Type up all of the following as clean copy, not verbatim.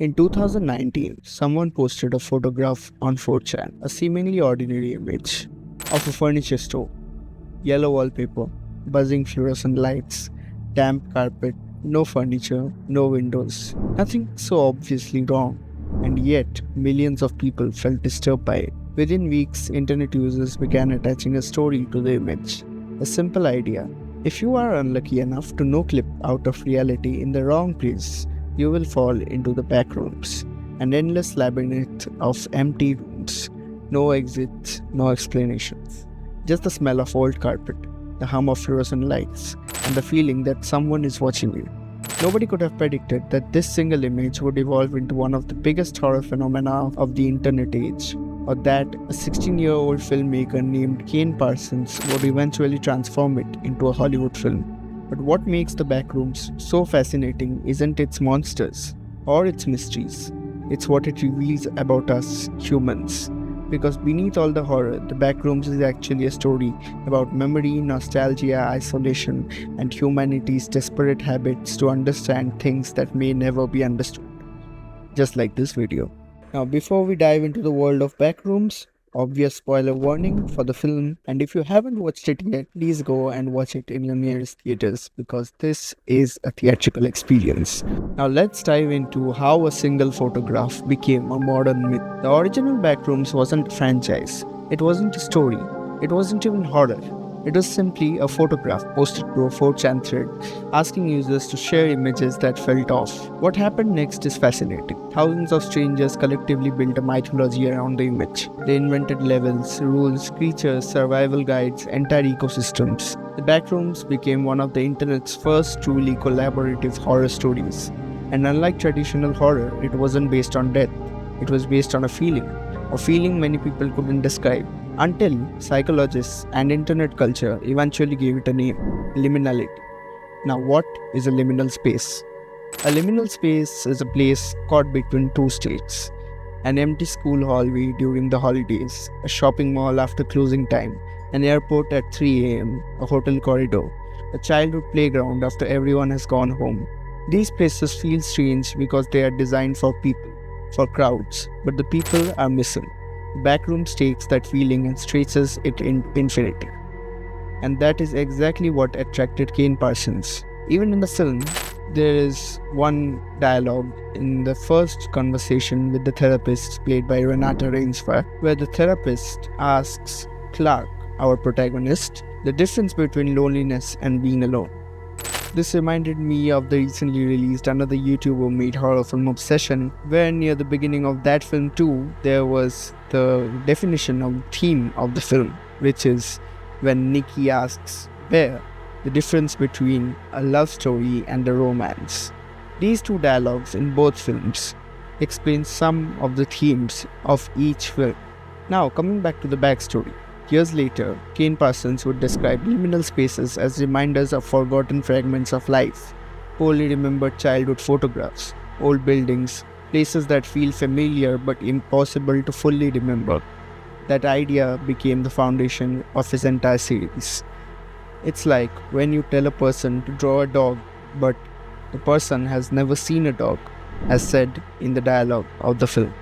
In 2019, someone posted a photograph on 4chan, a seemingly ordinary image of a furniture store, yellow wallpaper, buzzing fluorescent lights, damp carpet, no furniture, no windows, nothing so obviously wrong, and yet millions of people felt disturbed by it. Within weeks, internet users began attaching a story to the image. A simple idea: if you are unlucky enough to no-clip out of reality in the wrong place, you will fall into the backrooms, an endless labyrinth of empty rooms, no exits, no explanations. Just the smell of old carpet, the hum of fluorescent lights, and the feeling that someone is watching you. Nobody could have predicted that this single image would evolve into one of the biggest horror phenomena of the internet age, or that a 16-year-old filmmaker named Kane Parsons would eventually transform it into a Hollywood film. But what makes the Backrooms so fascinating isn't its monsters or its mysteries, it's what it reveals about us humans. Because beneath all the horror, the Backrooms is actually a story about memory, nostalgia, isolation, and humanity's desperate habits to understand things that may never be understood. Just like this video. Now, before we dive into the world of Backrooms, obvious spoiler warning for the film, and if you haven't watched it yet, please go and watch it in your nearest theaters because this is a theatrical experience. Now let's dive into how a single photograph became a modern myth. The original Backrooms wasn't a franchise, it wasn't a story, it wasn't even horror. It was simply a photograph posted to a 4chan thread asking users to share images that felt off. What happened next is fascinating. Thousands of strangers collectively built a mythology around the image. They invented levels, rules, creatures, survival guides, entire ecosystems. The Backrooms became one of the internet's first truly collaborative horror stories. And unlike traditional horror, it wasn't based on death. It was based on a feeling many people couldn't describe. Until psychologists and internet culture eventually gave it a name: liminality. Now, what is a liminal space? A liminal space is a place caught between two states: an empty school hallway during the holidays, a shopping mall after closing time, an airport at 3 a.m., a hotel corridor, a childhood playground after everyone has gone home. These places feel strange because they are designed for people, for crowds, but the people are missing. Backrooms takes that feeling and stretches it in infinity. And that is exactly what attracted Kane Parsons. Even in the film, there is one dialogue in the first conversation with the therapist played by Renata Reinsford, where the therapist asks Clark, our protagonist, the difference between loneliness and being alone. This reminded me of the recently released another YouTuber made horror film Obsession, where near the beginning of that film too, there was the definition of the theme of the film, which is when Nikki asks Bear the difference between a love story and a romance. These two dialogues in both films explain some of the themes of each film. Now, coming back to the backstory. Years later, Kane Parsons would describe liminal spaces as reminders of forgotten fragments of life, poorly remembered childhood photographs, old buildings, places that feel familiar but impossible to fully remember. That idea became the foundation of his entire series. It's like when you tell a person to draw a dog, but the person has never seen a dog, as said in the dialogue of the film.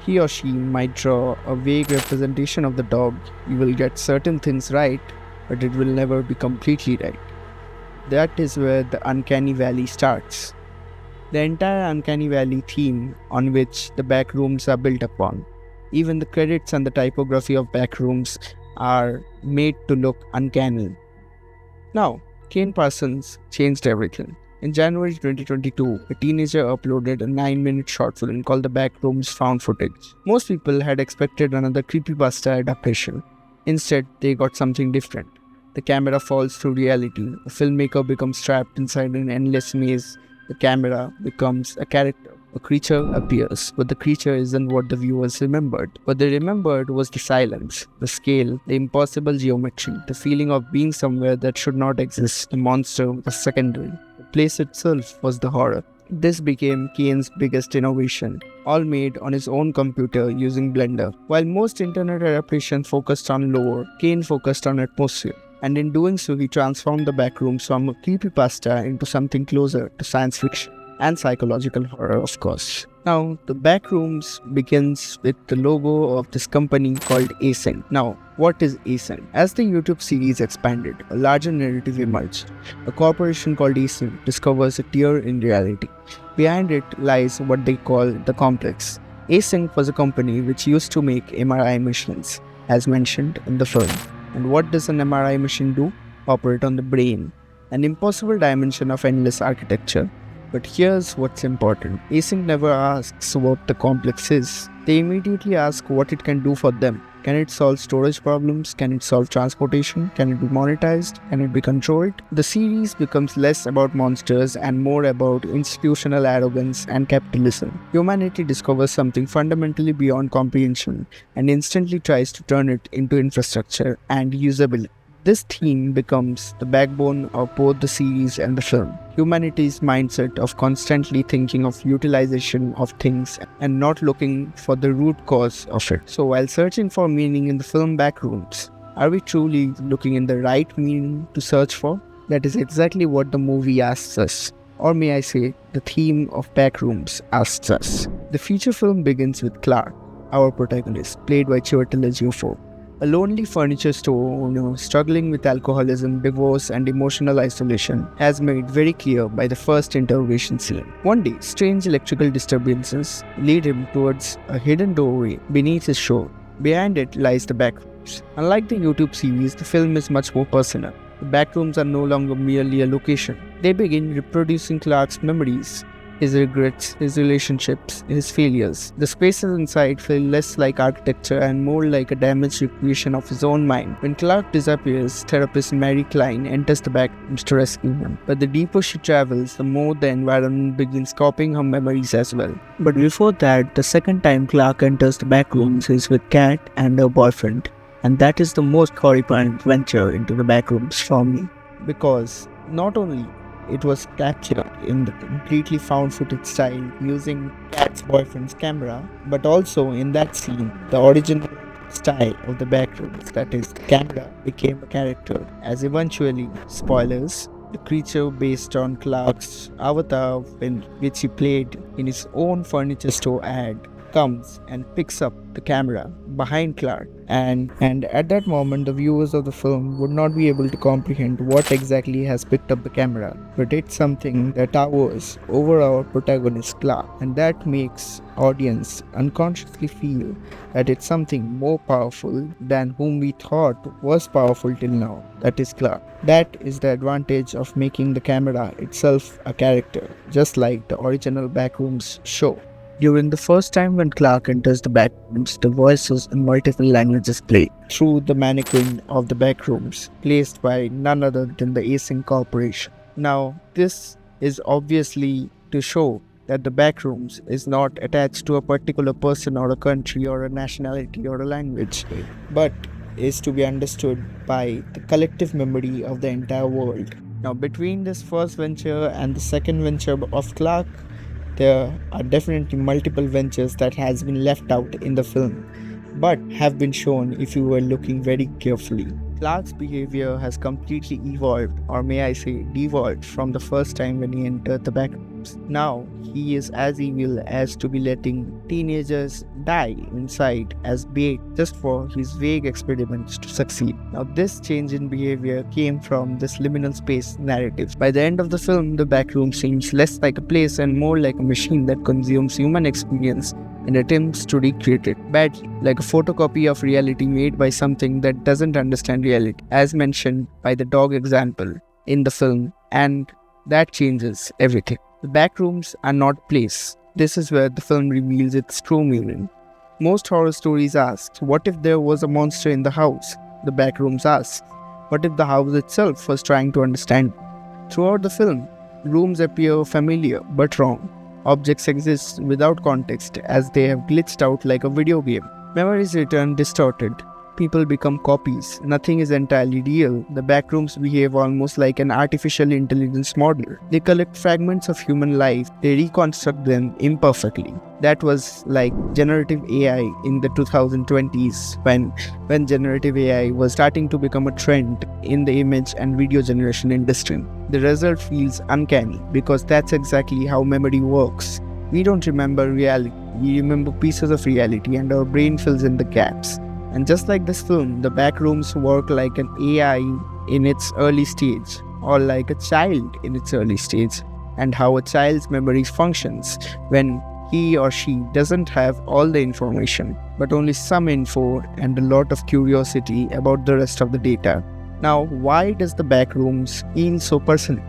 He or she might draw a vague representation of the dog. You will get certain things right, but it will never be completely right. That is where the Uncanny Valley starts. The entire Uncanny Valley theme on which the Backrooms are built upon. Even the credits and the typography of Backrooms are made to look uncanny. Now, Kane Parsons changed everything. In January 2022, a teenager uploaded a 9-minute short film called The Backrooms Found Footage. Most people had expected another creepypasta adaptation. Instead, they got something different. The camera falls through reality. A filmmaker becomes trapped inside an endless maze. The camera becomes a character. A creature appears, but the creature isn't what the viewers remembered. What they remembered was the silence, the scale, the impossible geometry, the feeling of being somewhere that should not exist. The monster was secondary. The place itself was the horror. This became Kane's biggest innovation, all made on his own computer using Blender. While most internet adaptations focused on lore, Kane focused on atmosphere. And in doing so, he transformed the Backrooms from a creepypasta into something closer to science fiction and psychological horror, of course. Now, the Backrooms begins with the logo of this company called Async. Now, what is Async? As the YouTube series expanded, a larger narrative emerged. A corporation called Async discovers a tear in reality. Behind it lies what they call the complex. Async was a company which used to make MRI machines, as mentioned in the film. And what does an MRI machine do? Operate on the brain, an impossible dimension of endless architecture. But here's what's important. Async never asks what the complex is. They immediately ask what it can do for them. Can it solve storage problems? Can it solve transportation? Can it be monetized? Can it be controlled? The series becomes less about monsters and more about institutional arrogance and capitalism. Humanity discovers something fundamentally beyond comprehension and instantly tries to turn it into infrastructure and usability. This theme becomes the backbone of both the series and the film. Humanity's mindset of constantly thinking of utilization of things and not looking for the root cause of it. So while searching for meaning in the film Backrooms, are we truly looking in the right meaning to search for? That is exactly what the movie asks us. Or may I say, the theme of Backrooms asks us. The feature film begins with Clark, our protagonist, played by Chiwetel Ejiofor. A lonely furniture store owner struggling with alcoholism, divorce, and emotional isolation, as made very clear by the first interrogation scene. One day, strange electrical disturbances lead him towards a hidden doorway beneath his shore. Behind it lies the Backrooms. Unlike the YouTube series, the film is much more personal. The Backrooms are no longer merely a location. They begin reproducing Clark's memories, his regrets, his relationships, his failures. The spaces inside feel less like architecture and more like a damaged recreation of his own mind. When Clark disappears, therapist Mary Klein enters the Backrooms to rescue him. But the deeper she travels, the more the environment begins copying her memories as well. But before that, the second time Clark enters the Backrooms is with Kat and her boyfriend. And that is the most horrifying venture into the Backrooms for me. Because not only it was captured in the completely found footage style using Kat's boyfriend's camera, but also in that scene, the original style of the Backrooms, that is, the camera became a character, as eventually, spoilers, the creature based on Clark's avatar, which he played in his own furniture store ad, comes and picks up the camera behind Clark, and at that moment the viewers of the film would not be able to comprehend what exactly has picked up the camera, but it's something that towers over our protagonist Clark, and that makes audience unconsciously feel that it's something more powerful than whom we thought was powerful till now, that is Clark. That is the advantage of making the camera itself a character, just like the original Backrooms show. During the first time when Clark enters the Backrooms, the voices in multiple languages play through the mannequin of the Backrooms, placed by none other than the Async Corporation. Now, this is obviously to show that the Backrooms is not attached to a particular person or a country or a nationality or a language, but is to be understood by the collective memory of the entire world. Now, between this first venture and the second venture of Clark, there are definitely multiple ventures that has been left out in the film, but have been shown if you were looking very carefully. Clark's behavior has completely evolved, or may I say devolved, from the first time when he entered the Backrooms. Now, he is as evil as to be letting teenagers die inside as bait just for his vague experiments to succeed. Now, this change in behavior came from this liminal space narrative. By the end of the film, the Backroom seems less like a place and more like a machine that consumes human experience and attempts to recreate it badly, like a photocopy of reality made by something that doesn't understand reality, as mentioned by the dog example in the film, and that changes everything. The Backrooms are not place. This is where the film reveals its true meaning. Most horror stories ask, what if there was a monster in the house? The Backrooms ask, what if the house itself was trying to understand? Throughout the film, rooms appear familiar but wrong. Objects exist without context as they have glitched out like a video game. Memories return distorted. People become copies. Nothing is entirely real. The Backrooms behave almost like an artificial intelligence model. They collect fragments of human life. They reconstruct them imperfectly. That was like generative AI in the 2020s when generative AI was starting to become a trend in the image and video generation industry. The result feels uncanny because that's exactly how memory works. We don't remember reality, we remember pieces of reality, and our brain fills in the gaps. And just like this film, the Backrooms work like an AI in its early stage, or like a child in its early stage, and how a child's memory functions when he or she doesn't have all the information, but only some info and a lot of curiosity about the rest of the data. Now, why does the Backrooms feel so personal?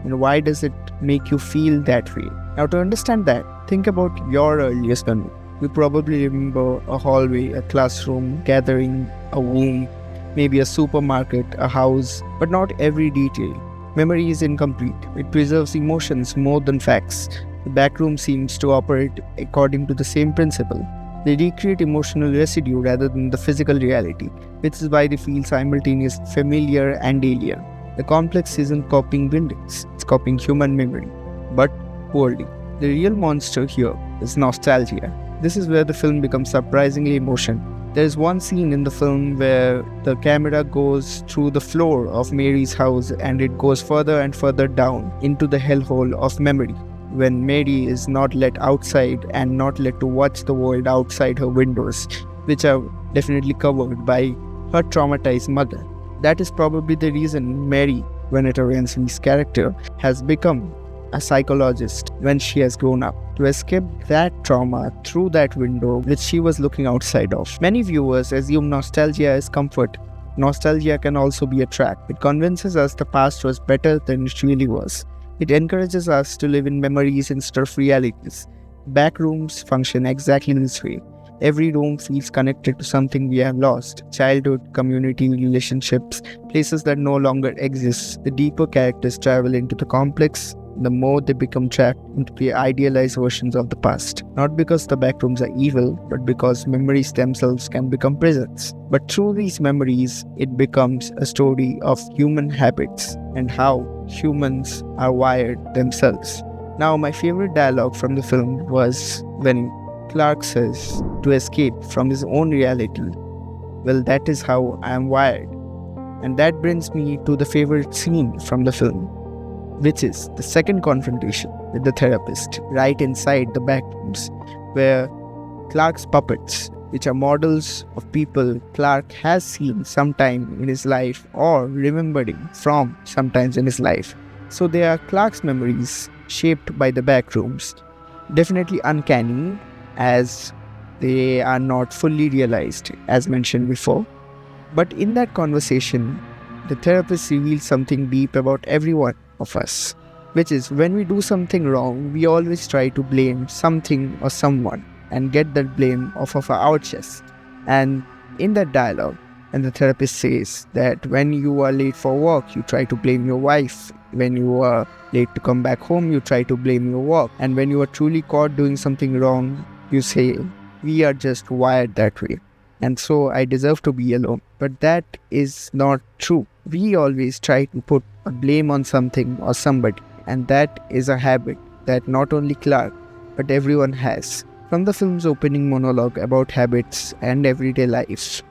And why does it make you feel that way? Now, to understand that, think about your earliest memory. You probably remember a hallway, a classroom, gathering, a womb, maybe a supermarket, a house, but not every detail. Memory is incomplete. It preserves emotions more than facts. The backroom seems to operate according to the same principle. They recreate emotional residue rather than the physical reality, which is why they feel simultaneously familiar and alien. The complex isn't copying buildings, it's copying human memory, but poorly. The real monster here is nostalgia. This is where the film becomes surprisingly emotional. There is one scene in the film where the camera goes through the floor of Mary's house and it goes further and further down into the hellhole of memory, when Mary is not let outside and not let to watch the world outside her windows, which are definitely covered by her traumatized mother. That is probably the reason Mary, Vanessa Redgraf's character, has become a psychologist when she has grown up, to escape that trauma through that window which she was looking outside of. Many viewers assume nostalgia is comfort. Nostalgia can also be a trap. It convinces us the past was better than it really was. It encourages us to live in memories instead of realities. Backrooms function exactly this way. Every room feels connected to something we have lost. Childhood, community, relationships, places that no longer exist. The deeper characters travel into the complex, the more they become trapped into the idealized versions of the past. Not because the backrooms are evil, but because memories themselves can become prisons. But through these memories, it becomes a story of human habits and how humans are wired themselves. Now, my favorite dialogue from the film was when Clark says to escape from his own reality, "Well, that is how I am wired." And that brings me to the favorite scene from the film, which is the second confrontation with the therapist right inside the backrooms, where Clark's puppets, which are models of people Clark has seen sometime in his life or remembering from sometimes in his life. So they are Clark's memories shaped by the backrooms. Definitely uncanny, as they are not fully realized, as mentioned before. But in that conversation, the therapist reveals something deep about everyone of us, which is when we do something wrong, we always try to blame something or someone and get that blame off of our chest. And in that dialogue, and the therapist says that when you are late for work, you try to blame your wife. When you are late to come back home, you try to blame your work. And when you are truly caught doing something wrong, you say, "We are just wired that way, and so I deserve to be alone." But that is not true. We always try to put a blame on something or somebody, and that is a habit that not only Clark, but everyone has. From the film's opening monologue about habits and everyday life,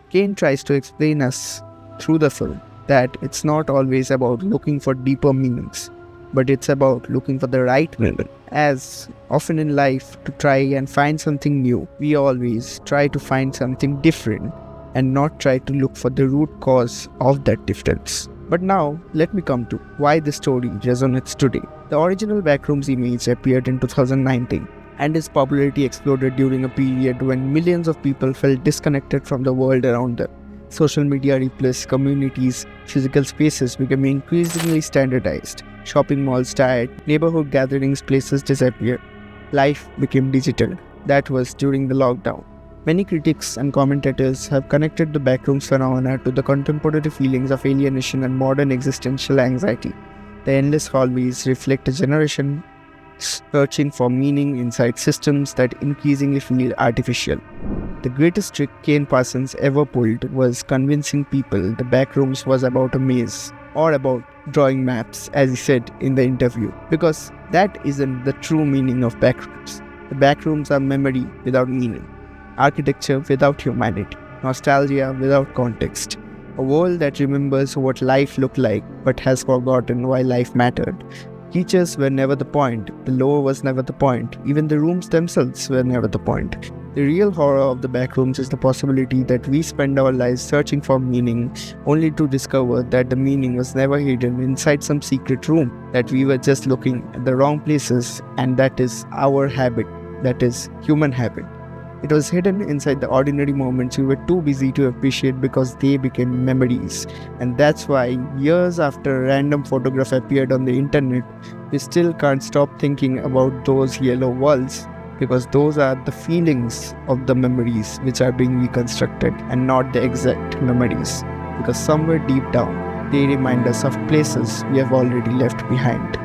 Kane tries to explain us through the film that it's not always about looking for deeper meanings, but it's about looking for the right meaning. As often in life, to try and find something new, we always try to find something different and not try to look for the root cause of that difference. But now, let me come to why this story resonates today. The original Backrooms image appeared in 2019, and its popularity exploded during a period when millions of people felt disconnected from the world around them. Social media replaced communities, physical spaces became increasingly standardized, shopping malls died, neighborhood gatherings places disappeared, life became digital. That was during the lockdown. Many critics and commentators have connected the backrooms phenomena to the contemporary feelings of alienation and modern existential anxiety. The endless hallways reflect a generation searching for meaning inside systems that increasingly feel artificial. The greatest trick Kane Parsons ever pulled was convincing people the backrooms was about a maze or about drawing maps, as he said in the interview, because that isn't the true meaning of backrooms. The backrooms are memory without meaning, architecture without humanity, nostalgia without context, a world that remembers what life looked like but has forgotten why life mattered. Teachers were never the point, the lore was never the point, even the rooms themselves were never the point. The real horror of the backrooms is the possibility that we spend our lives searching for meaning, only to discover that the meaning was never hidden inside some secret room, that we were just looking at the wrong places, and that is our habit, that is human habit. It was hidden inside the ordinary moments we were too busy to appreciate because they became memories. And that's why, years after a random photograph appeared on the internet, we still can't stop thinking about those yellow walls, because those are the feelings of the memories which are being reconstructed and not the exact memories. Because somewhere deep down, they remind us of places we have already left behind.